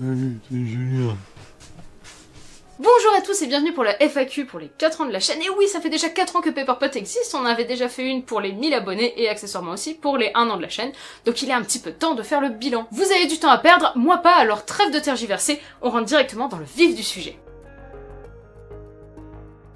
Salut, c'est Julien. Bonjour à tous et bienvenue pour la FAQ pour les 4 ans de la chaîne. Et oui, ça fait déjà 4 ans que Pepperpot existe, on en avait déjà fait une pour les 1000 abonnés et accessoirement aussi pour les 1 an de la chaîne. Donc il est un petit peu temps de faire le bilan. Vous avez du temps à perdre, moi pas, alors trêve de tergiverser, on rentre directement dans le vif du sujet.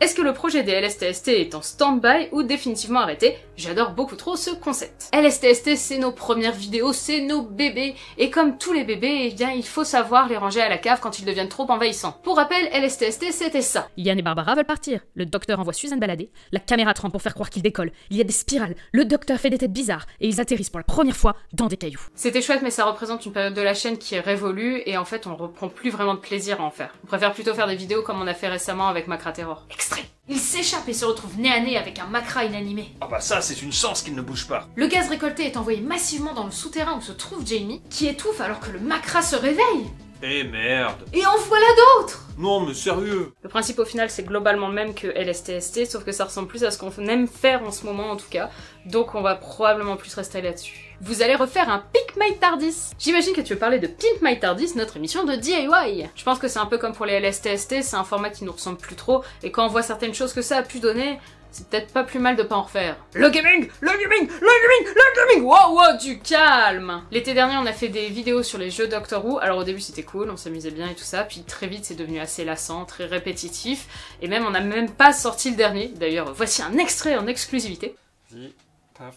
Est-ce que le projet des LSTST est en stand-by ou définitivement arrêté? J'adore beaucoup trop ce concept. LSTST, c'est nos premières vidéos, c'est nos bébés, et comme tous les bébés, eh bien, il faut savoir les ranger à la cave quand ils deviennent trop envahissants. Pour rappel, LSTST, c'était ça. Yann et Barbara veulent partir. Le docteur envoie Suzanne balader. La caméra trempe pour faire croire qu'ils décollent. Il y a des spirales. Le docteur fait des têtes bizarres. Et ils atterrissent pour la première fois dans des cailloux. C'était chouette, mais ça représente une période de la chaîne qui est révolue, et en fait, on reprend plus vraiment de plaisir à en faire. On préfère plutôt faire des vidéos comme on a fait récemment avec Macra Terror. Extrait. Il s'échappe et se retrouve nez à nez avec un Macra inanimé. Ah bah ça, c'est une chance qu'il ne bouge pas. Le gaz récolté est envoyé massivement dans le souterrain où se trouve Jamie, qui étouffe alors que le Macra se réveille. Eh merde. Et en voilà d'autres! Non mais sérieux. Le principe au final c'est globalement le même que LSTST, sauf que ça ressemble plus à ce qu'on aime faire en ce moment en tout cas, donc on va probablement plus rester là-dessus. Vous allez refaire un Pick My TARDIS. J'imagine que tu veux parler de Pimp My TARDIS, notre émission de DIY. Je pense que c'est un peu comme pour les LSTST, c'est un format qui nous ressemble plus trop, et quand on voit certaines choses que ça a pu donner, c'est peut-être pas plus mal de pas en refaire. Le gaming! Le gaming! Le gaming! Le gaming! Wow, wow, du calme! L'été dernier, on a fait des vidéos sur les jeux Doctor Who. Alors au début, c'était cool, on s'amusait bien et tout ça. Puis très vite, c'est devenu assez lassant, très répétitif. Et même, on n'a même pas sorti le dernier. D'ailleurs, voici un extrait en exclusivité. Dis, taf.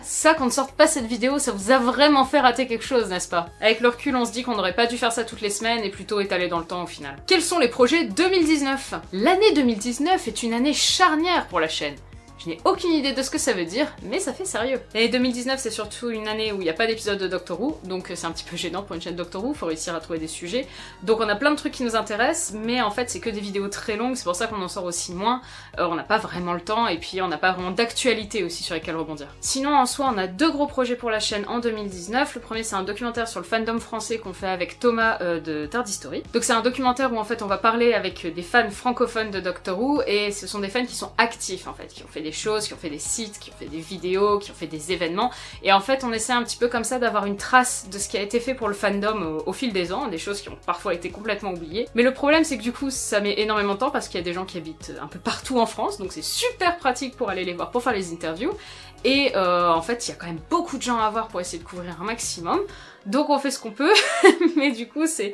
Ça, qu'on ne sorte pas cette vidéo, ça vous a vraiment fait rater quelque chose, n'est-ce pas? Avec le recul, on se dit qu'on n'aurait pas dû faire ça toutes les semaines et plutôt étaler dans le temps au final. Quels sont les projets 2019? L'année 2019 est une année charnière pour la chaîne. Je n'ai aucune idée de ce que ça veut dire, mais ça fait sérieux. L'année 2019, c'est surtout une année où il n'y a pas d'épisode de Doctor Who, donc c'est un petit peu gênant pour une chaîne Doctor Who, faut réussir à trouver des sujets. Donc on a plein de trucs qui nous intéressent, mais en fait c'est que des vidéos très longues, c'est pour ça qu'on en sort aussi moins. On n'a pas vraiment le temps, et puis on n'a pas vraiment d'actualité aussi sur lesquelles rebondir. Sinon, en soi, on a deux gros projets pour la chaîne en 2019. Le premier, c'est un documentaire sur le fandom français qu'on fait avec Thomas de TARDIstory. Donc c'est un documentaire où en fait on va parler avec des fans francophones de Doctor Who, et ce sont des fans qui sont actifs en fait, qui ont fait des choses, qui ont fait des sites, qui ont fait des vidéos, qui ont fait des événements, et en fait on essaie un petit peu comme ça d'avoir une trace de ce qui a été fait pour le fandom au fil des ans, des choses qui ont parfois été complètement oubliées. Mais le problème c'est que du coup ça met énormément de temps parce qu'il y a des gens qui habitent un peu partout en France, donc c'est super pratique pour aller les voir, pour faire les interviews, et en fait il y a quand même beaucoup de gens à voir pour essayer de couvrir un maximum. Donc on fait ce qu'on peut, mais du coup c'est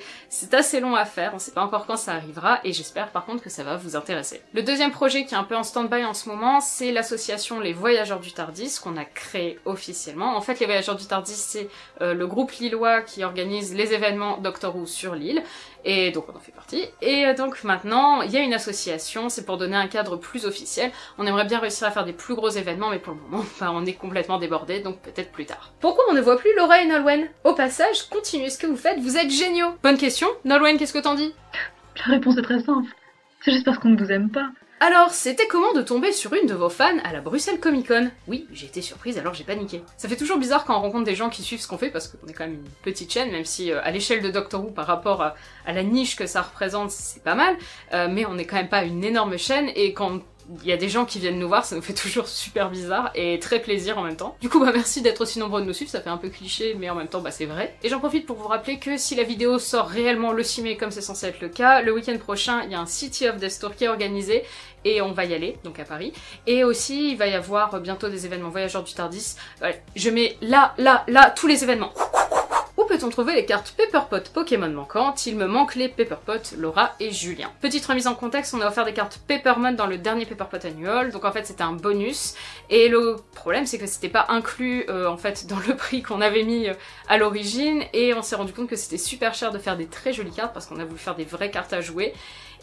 assez long à faire, on sait pas encore quand ça arrivera, et j'espère par contre que ça va vous intéresser. Le deuxième projet qui est un peu en stand-by en ce moment, c'est l'association Les Voyageurs du Tardis, qu'on a créé officiellement. En fait les Voyageurs du Tardis c'est le groupe lillois qui organise les événements Doctor Who sur l'île, et donc on en fait partie. Et donc maintenant il y a une association, c'est pour donner un cadre plus officiel. On aimerait bien réussir à faire des plus gros événements, mais pour le moment bah, on est complètement débordé, donc peut-être plus tard. Pourquoi on ne voit plus Laura et Nolwenn? Au passage, continuez ce que vous faites, vous êtes géniaux! Bonne question. Nolwenn, qu'est-ce que t'en dis? La réponse est très simple. C'est juste parce qu'on ne vous aime pas. Alors, c'était comment de tomber sur une de vos fans à la Bruxelles Comic Con? Oui, j'ai été surprise alors j'ai paniqué. Ça fait toujours bizarre quand on rencontre des gens qui suivent ce qu'on fait parce qu'on est quand même une petite chaîne, même si à l'échelle de Doctor Who par rapport à la niche que ça représente, c'est pas mal, mais on est quand même pas une énorme chaîne, et quand il y a des gens qui viennent nous voir, ça nous fait toujours super bizarre et très plaisir en même temps. Du coup bah merci d'être aussi nombreux de nous suivre, ça fait un peu cliché mais en même temps bah c'est vrai. Et j'en profite pour vous rappeler que si la vidéo sort réellement le 6 mai comme c'est censé être le cas, le week-end prochain il y a un City of Death Tour qui est organisé et on va y aller, donc à Paris. Et aussi il va y avoir bientôt des événements Voyageurs du Tardis. Je mets là tous les événements. Où peut-on trouver les cartes Pepperpot Pokémon manquantes? Il me manque les Pepperpot, Laura et Julien. Petite remise en contexte, on a offert des cartes Peppermon dans le dernier Pepperpot annual, donc en fait c'était un bonus, et le problème c'est que c'était pas inclus en fait dans le prix qu'on avait mis à l'origine, et on s'est rendu compte que c'était super cher de faire des très jolies cartes parce qu'on a voulu faire des vraies cartes à jouer,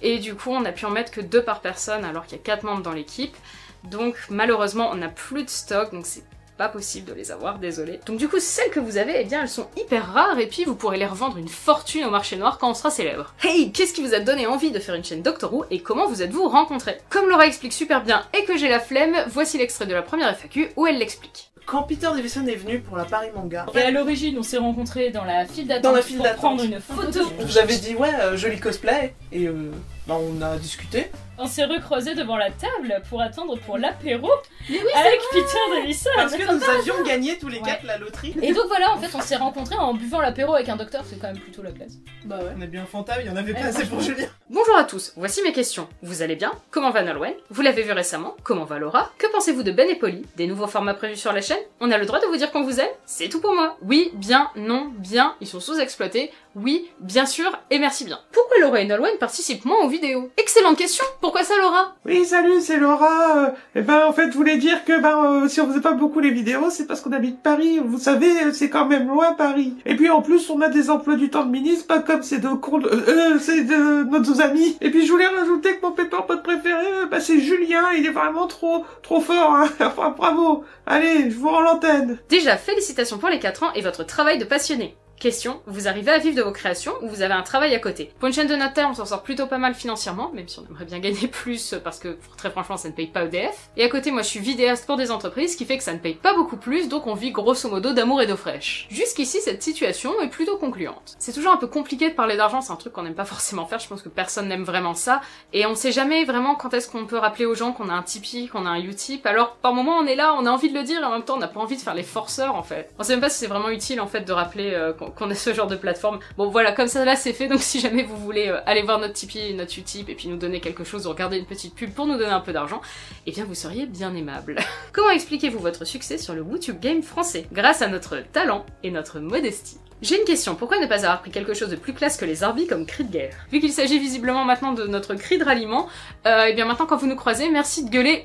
et du coup on a pu en mettre que 2 par personne alors qu'il y a 4 membres dans l'équipe, donc malheureusement on n'a plus de stock, donc c'est pas possible de les avoir, désolé. Donc du coup, celles que vous avez, eh bien elles sont hyper rares, et puis vous pourrez les revendre une fortune au marché noir quand on sera célèbre. Hey, qu'est-ce qui vous a donné envie de faire une chaîne Doctor Who, et comment vous êtes-vous rencontrés? Comme Laura explique super bien et que j'ai la flemme, voici l'extrait de la première FAQ où elle l'explique. Quand Peter Davison est venu pour la Paris Manga, Et à l'origine, on s'est rencontrés dans la file d'attente Dans la file pour d'attente. prendre une photo. j'avais dit ouais, joli cosplay, et Bah on a discuté. On s'est recroisés devant la table pour attendre pour l'apéro avec Peter Davison. Parce que nous avions gagné tous les 4 la loterie. Et donc voilà, en fait, on s'est rencontrés en buvant l'apéro avec un docteur, c'est quand même plutôt la classe. Bah ouais. On est bien fanta, il y en avait pas assez pour Julien. Bonjour à tous, voici mes questions. Vous allez bien? Comment va Nolwenn? Vous l'avez vu récemment? Comment va Laura? Que pensez-vous de Ben et Polly? Des nouveaux formats prévus sur la chaîne? On a le droit de vous dire qu'on vous aime? C'est tout pour moi. Oui, bien, non, bien, ils sont sous-exploités. Oui, bien sûr, et merci bien. Pourquoi Laura et Nolwenn participent moins aux vidéos? Excellente question. Pourquoi ça, Laura? Oui, salut, c'est Laura. En fait, je voulais dire que si on faisait pas beaucoup les vidéos, c'est parce qu'on habite Paris. Vous savez, c'est quand même loin, Paris. Et puis en plus, on a des emplois du temps de ministre, pas comme ces deux cons, c'est de nos amis. Et puis je voulais rajouter que mon Pepperpot préféré, c'est Julien. Il est vraiment trop fort. Hein. Enfin, bravo. Allez, je vous rends l'antenne. Déjà, félicitations pour les 4 ans et votre travail de passionné. Question, vous arrivez à vivre de vos créations ou vous avez un travail à côté? Pour une chaîne de notre taille, on s'en sort plutôt pas mal financièrement, même si on aimerait bien gagner plus parce que très franchement ça ne paye pas EDF. Et à côté, moi je suis vidéaste pour des entreprises, ce qui fait que ça ne paye pas beaucoup plus, donc on vit grosso modo d'amour et d'eau fraîche. Jusqu'ici, cette situation est plutôt concluante. C'est toujours un peu compliqué de parler d'argent, c'est un truc qu'on n'aime pas forcément faire, je pense que personne n'aime vraiment ça, et on sait jamais vraiment quand est-ce qu'on peut rappeler aux gens qu'on a un Tipeee, qu'on a un Utip, alors par moment on est là, on a envie de le dire, et en même temps on n'a pas envie de faire les forceurs en fait. On sait même pas si c'est vraiment utile en fait de rappeler qu'on a ce genre de plateforme. Bon voilà, comme ça là c'est fait, donc si jamais vous voulez aller voir notre Tipeee, notre Utip, et puis nous donner quelque chose ou regarder une petite pub pour nous donner un peu d'argent, eh bien vous seriez bien aimable. Comment expliquez-vous votre succès sur le WooTube Game français? Grâce à notre talent et notre modestie. J'ai une question, pourquoi ne pas avoir pris quelque chose de plus classe que les Arby comme cri de guerre? Vu qu'il s'agit visiblement maintenant de notre cri de ralliement, et bien maintenant quand vous nous croisez, merci de gueuler.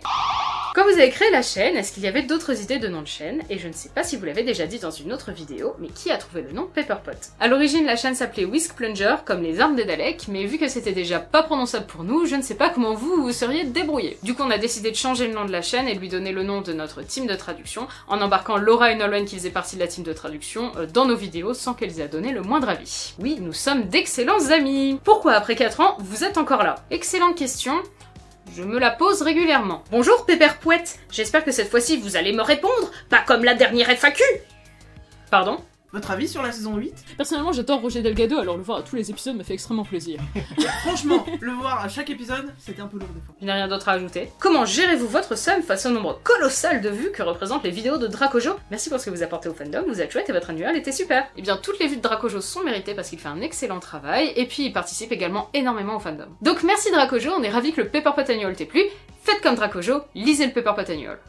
Quand vous avez créé la chaîne, est-ce qu'il y avait d'autres idées de nom de chaîne? Et je ne sais pas si vous l'avez déjà dit dans une autre vidéo, mais qui a trouvé le nom Pepperpot? À l'origine, la chaîne s'appelait Whisk Plunger, comme les armes des Daleks, mais vu que c'était déjà pas prononçable pour nous, je ne sais pas comment vous vous seriez débrouillés. Du coup, on a décidé de changer le nom de la chaîne et de lui donner le nom de notre team de traduction, en embarquant Laura et Nolwenn qui faisaient partie de la team de traduction dans nos vidéos sans qu'elles aient à donner le moindre avis. Oui, nous sommes d'excellents amis! Pourquoi après 4 ans, vous êtes encore là? Excellente question. Je me la pose régulièrement. Bonjour Pepperpouette, j'espère que cette fois-ci vous allez me répondre, pas comme la dernière FAQ. Pardon? Votre avis sur la saison 8? Personnellement, j'adore Roger Delgado, alors le voir à tous les épisodes me fait extrêmement plaisir. Franchement, le voir à chaque épisode, c'était un peu lourd des fois. Je n'ai rien d'autre à ajouter. Comment gérez-vous votre somme face au nombre colossal de vues que représentent les vidéos de Dracojo? Merci pour ce que vous apportez au fandom, vous êtes chouette et votre annual était super. Eh bien, toutes les vues de Dracojo sont méritées parce qu'il fait un excellent travail, et puis il participe également énormément au fandom. Donc merci Dracojo, on est ravis que le Pepperpot Annual t'ait plu. Faites comme Dracojo, lisez le Pepperpot Annual.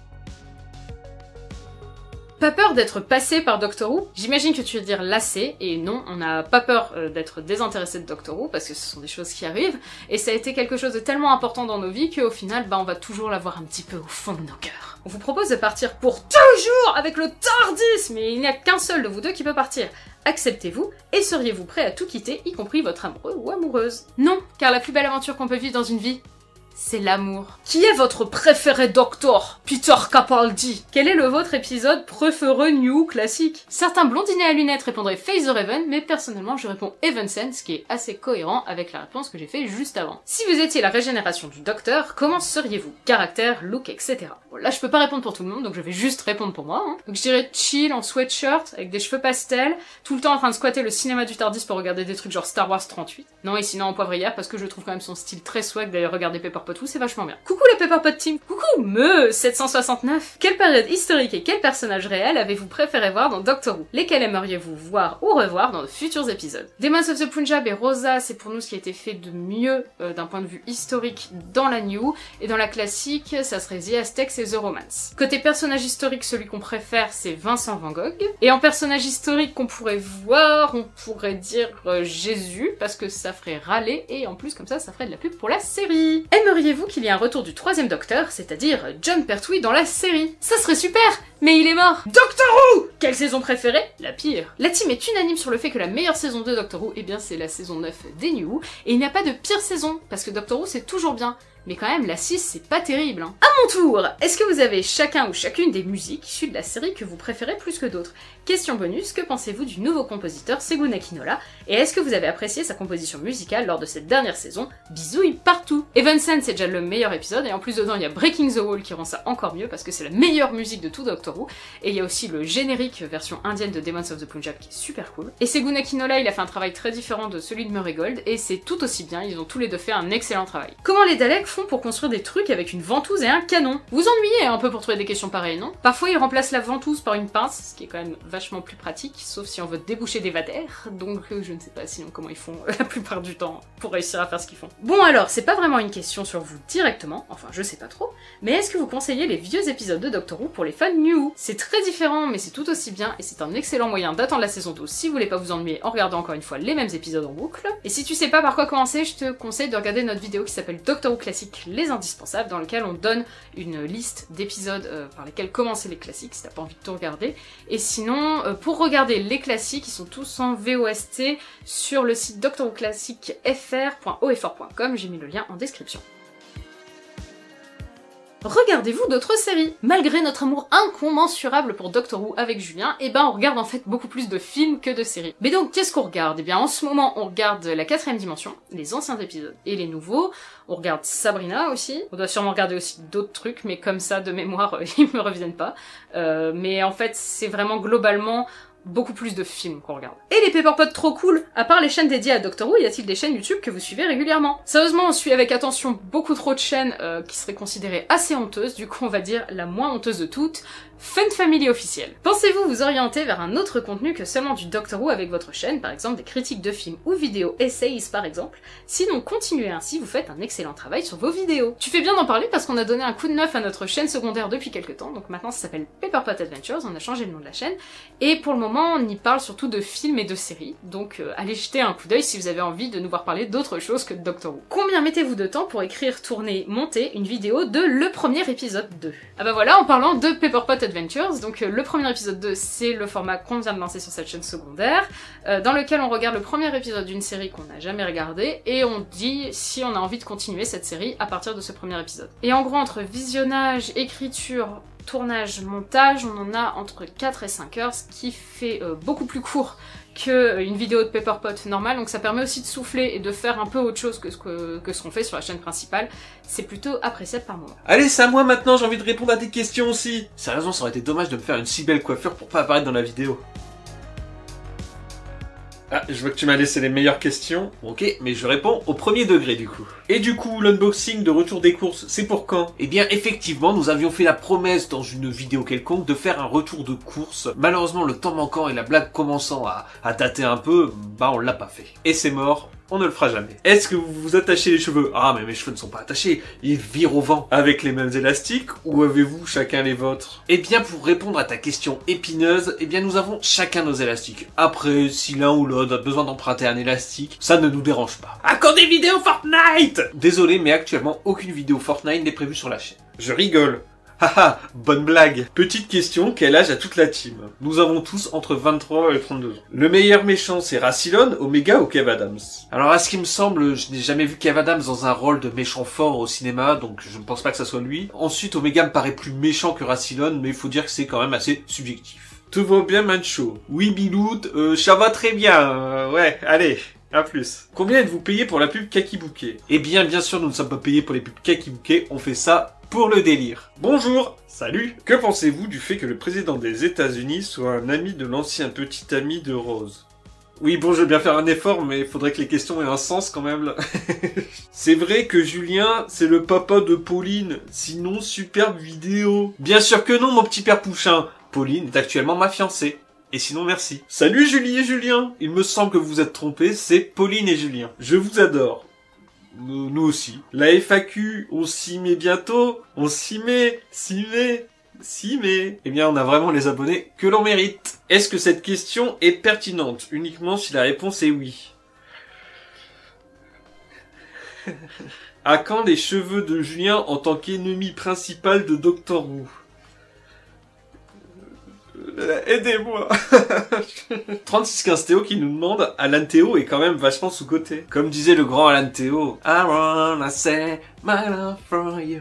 Pas peur d'être passé par Doctor Who? J'imagine que tu veux dire lassé, et non, on n'a pas peur d'être désintéressé de Doctor Who, parce que ce sont des choses qui arrivent, et ça a été quelque chose de tellement important dans nos vies qu'au final, on va toujours l'avoir un petit peu au fond de nos cœurs. On vous propose de partir pour toujours avec le TARDIS, mais il n'y a qu'un seul de vous deux qui peut partir. Acceptez-vous, et seriez-vous prêt à tout quitter, y compris votre amoureux ou amoureuse? Non, car la plus belle aventure qu'on peut vivre dans une vie, c'est l'amour. Qui est votre préféré docteur? Peter Capaldi. Quel est le vôtre épisode préféré new classique? Certains blondinés à lunettes répondraient Face the Raven, mais personnellement je réponds Evanescence, ce qui est assez cohérent avec la réponse que j'ai fait juste avant. Si vous étiez la régénération du docteur, comment seriez-vous? Caractère, look, etc. Bon, là je peux pas répondre pour tout le monde, donc je vais juste répondre pour moi. Donc je dirais chill en sweatshirt, avec des cheveux pastels, tout le temps en train de squatter le cinéma du Tardis pour regarder des trucs genre Star Wars 38. Non, et sinon en poivrière, parce que je trouve quand même son style très swag, d'ailleurs regardez Pepperpot, c'est vachement bien. Coucou le Pepperpot Team. Coucou me 769. Quelle période historique et quel personnage réel avez-vous préféré voir dans Doctor Who? Lesquels aimeriez-vous voir ou revoir dans de futurs épisodes? Demons of the Punjab et Rosa, c'est pour nous ce qui a été fait de mieux d'un point de vue historique dans la New, et dans la classique, ça serait The Aztecs et The Romance. Côté personnage historique, celui qu'on préfère, c'est Vincent Van Gogh. Et en personnage historique qu'on pourrait voir, on pourrait dire Jésus, parce que ça ferait râler, et en plus comme ça ferait de la pub pour la série. Aimeriez-vous qu'il y ait un retour du 3e Docteur, c'est-à-dire John Pertwee dans la série? Ça serait super, mais il est mort. Doctor Who! Quelle saison préférée? La pire. La team est unanime sur le fait que la meilleure saison de Doctor Who, eh bien c'est la saison 9 des New Who, et il n'y a pas de pire saison, parce que Doctor Who c'est toujours bien. Mais quand même, la 6, c'est pas terrible, hein. À mon tour, est-ce que vous avez chacun ou chacune des musiques issues de la série que vous préférez plus que d'autres? Question bonus, que pensez-vous du nouveau compositeur Segun Akinola? Et est-ce que vous avez apprécié sa composition musicale lors de cette dernière saison? Bisouilles partout! Evanscence, c'est déjà le meilleur épisode, et en plus dedans, il y a Breaking the Wall qui rend ça encore mieux, parce que c'est la meilleure musique de tout Doctor Who, et il y a aussi le générique version indienne de Demons of the Punjab qui est super cool. Et Segun Akinola, il a fait un travail très différent de celui de Murray Gold, et c'est tout aussi bien, ils ont tous les deux fait un excellent travail. Comment les Daleks font pour construire des trucs avec une ventouse et un canon? Vous ennuyez un peu pour trouver des questions pareilles, non? Parfois ils remplacent la ventouse par une pince, ce qui est quand même vachement plus pratique, sauf si on veut déboucher des vatères, donc je ne sais pas sinon comment ils font la plupart du temps pour réussir à faire ce qu'ils font. Bon alors, c'est pas vraiment une question sur vous directement, enfin je sais pas trop, mais est-ce que vous conseillez les vieux épisodes de Doctor Who pour les fans New Who? C'est très différent, mais c'est tout aussi bien, et c'est un excellent moyen d'attendre la saison 12 si vous voulez pas vous ennuyer en regardant encore une fois les mêmes épisodes en boucle. Et si tu sais pas par quoi commencer, je te conseille de regarder notre vidéo qui s'appelle Doctor Who Classique, les indispensables, dans lequel on donne une liste d'épisodes par lesquels commencer les classiques, si t'as pas envie de tout regarder. Et sinon, pour regarder les classiques, ils sont tous en VOST sur le site doctorwhoclassicfr.ofr.com, j'ai mis le lien en description. Regardez-vous d'autres séries? Malgré notre amour incommensurable pour Doctor Who avec Julien, eh ben on regarde en fait beaucoup plus de films que de séries. Mais donc qu'est-ce qu'on regarde? Eh bien en ce moment on regarde la 4ème dimension, les anciens épisodes et les nouveaux, on regarde Sabrina aussi, on doit sûrement regarder aussi d'autres trucs, mais comme ça de mémoire ils me reviennent pas. Mais en fait c'est vraiment globalement beaucoup plus de films qu'on regarde. Et les Pepperpots trop cool! À part les chaînes dédiées à Doctor Who, y a-t-il des chaînes YouTube que vous suivez régulièrement? Sérieusement, on suit avec attention beaucoup trop de chaînes qui seraient considérées assez honteuses, du coup on va dire la moins honteuse de toutes, Fun Family officielle. Pensez-vous vous orienter vers un autre contenu que seulement du Doctor Who avec votre chaîne, par exemple des critiques de films ou vidéos essays par exemple? Sinon continuez ainsi, vous faites un excellent travail sur vos vidéos. Tu fais bien d'en parler parce qu'on a donné un coup de neuf à notre chaîne secondaire depuis quelques temps, donc maintenant ça s'appelle Pepperpot Adventures, on a changé le nom de la chaîne, et pour le moment on y parle surtout de films et de séries, donc allez jeter un coup d'œil si vous avez envie de nous voir parler d'autre chose que de Doctor Who. Combien mettez-vous de temps pour écrire, tourner, monter une vidéo de le premier épisode 2? Ah bah voilà, en parlant de Pepperpot Adventures, donc le premier épisode 2 c'est le format qu'on vient de lancer sur cette chaîne secondaire, dans lequel on regarde le premier épisode d'une série qu'on n'a jamais regardée, et on dit si on a envie de continuer cette série à partir de ce premier épisode. Et en gros entre visionnage, écriture, tournage, montage, on en a entre 4 et 5 heures, ce qui fait beaucoup plus court qu'une vidéo de Pepperpot normale, donc ça permet aussi de souffler et de faire un peu autre chose que ce qu'on fait sur la chaîne principale. C'est plutôt appréciable par moment. Allez, c'est à moi maintenant, j'ai envie de répondre à tes questions aussi. Sérieusement, ça aurait été dommage de me faire une si belle coiffure pour pas apparaître dans la vidéo. Ah, je vois que tu m'as laissé les meilleures questions. Ok, mais je réponds au premier degré du coup. Et du coup, l'unboxing de Retour des courses, c'est pour quand? Eh bien, effectivement, nous avions fait la promesse dans une vidéo quelconque de faire un retour de course. Malheureusement, le temps manquant et la blague commençant à dater un peu, bah on l'a pas fait. Et c'est mort. On ne le fera jamais. Est-ce que vous vous attachez les cheveux? Ah, mais mes cheveux ne sont pas attachés. Ils virent au vent. Avec les mêmes élastiques ou avez-vous chacun les vôtres? Eh bien, pour répondre à ta question épineuse, eh bien, nous avons chacun nos élastiques. Après, si l'un ou l'autre a besoin d'emprunter un élastique, ça ne nous dérange pas. Ah, quand des vidéos Fortnite! Désolé, mais actuellement, aucune vidéo Fortnite n'est prévue sur la chaîne. Je rigole. Haha, bonne blague. Petite question, quel âge a toute la team? Nous avons tous entre 23 et 32 ans. Le meilleur méchant, c'est Rassilon, Omega ou Kev Adams? Alors à ce qui me semble, je n'ai jamais vu Kev Adams dans un rôle de méchant fort au cinéma, donc je ne pense pas que ça soit lui. Ensuite, Omega me paraît plus méchant que Rassilon, mais il faut dire que c'est quand même assez subjectif. Tout va bien, Mancho? Oui, Bilout, ça va très bien, ouais, allez. À plus. Combien êtes-vous payé pour la pub Kaki Bouquet? Eh bien sûr, nous ne sommes pas payés pour les pubs Kaki Bouquet, on fait ça pour le délire. Bonjour. Salut. Que pensez-vous du fait que le président des États-Unis soit un ami de l'ancien petit ami de Rose? Oui, bon, je veux bien faire un effort, mais il faudrait que les questions aient un sens quand même, là. C'est vrai que Julien, c'est le papa de Pauline. Sinon, superbe vidéo. Bien sûr que non, mon petit père Pouchin. Pauline est actuellement ma fiancée. Et sinon, merci. Salut Julie et Julien. Il me semble que vous vous êtes trompés, c'est Pauline et Julien. Je vous adore. Nous aussi. La FAQ, on s'y met bientôt. On s'y met. Eh bien, on a vraiment les abonnés que l'on mérite. Est-ce que cette question est pertinente? Uniquement si la réponse est oui. À quand les cheveux de Julien en tant qu'ennemi principal de Doctor Who? Aidez-moi. 3615 Théo qui nous demande, Alan Théo est quand même vachement sous-coté. Comme disait le grand Alan Théo, I wanna say my love for you.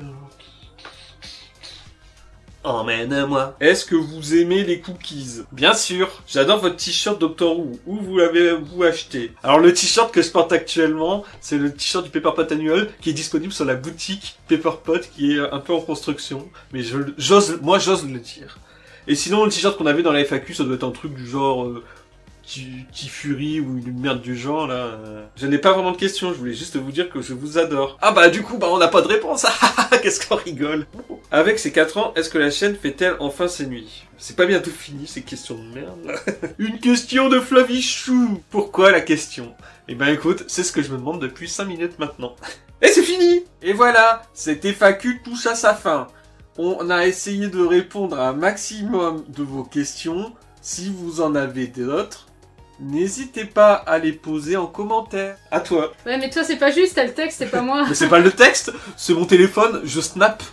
Emmène-moi. Est-ce que vous aimez les cookies? Bien sûr. J'adore votre t-shirt Doctor Who. Où vous l'avez-vous acheté? Alors le t-shirt que je porte actuellement, c'est le t-shirt du Pepperpot Annual qui est disponible sur la boutique Pepperpot qui est un peu en construction. Mais j'ose le dire. Et sinon le t-shirt qu'on avait dans la FAQ, ça doit être un truc du genre... Qui furie ou une merde du genre là. Je n'ai pas vraiment de questions, je voulais juste vous dire que je vous adore. Ah bah du coup on n'a pas de réponse. Qu'est-ce qu'on rigole. Avec ses 4 ans, est-ce que la chaîne fait-elle enfin ses nuits? C'est pas bientôt fini ces questions de merde. Une question de Flavichou. Pourquoi la question? Eh ben écoute, c'est ce que je me demande depuis 5 minutes maintenant. Et c'est fini. Et voilà, cette FAQ touche à sa fin. On a essayé de répondre à un maximum de vos questions. Si vous en avez d'autres, n'hésitez pas à les poser en commentaire. À toi. Ouais, mais toi, c'est pas juste, t'as le texte, c'est pas moi. Mais c'est pas le texte, c'est mon téléphone, je snap.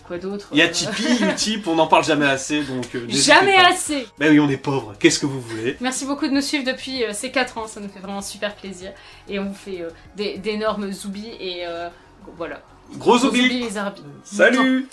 Quoi d'autre? Il y a Tipeee, Utip, on n'en parle jamais assez, donc jamais pas. assez. Mais oui, on est pauvres, qu'est-ce que vous voulez? Merci beaucoup de nous suivre depuis ces 4 ans, ça nous fait vraiment super plaisir. Et on vous fait d'énormes zoubis et voilà. Gros zoubis. Les arbis. Salut.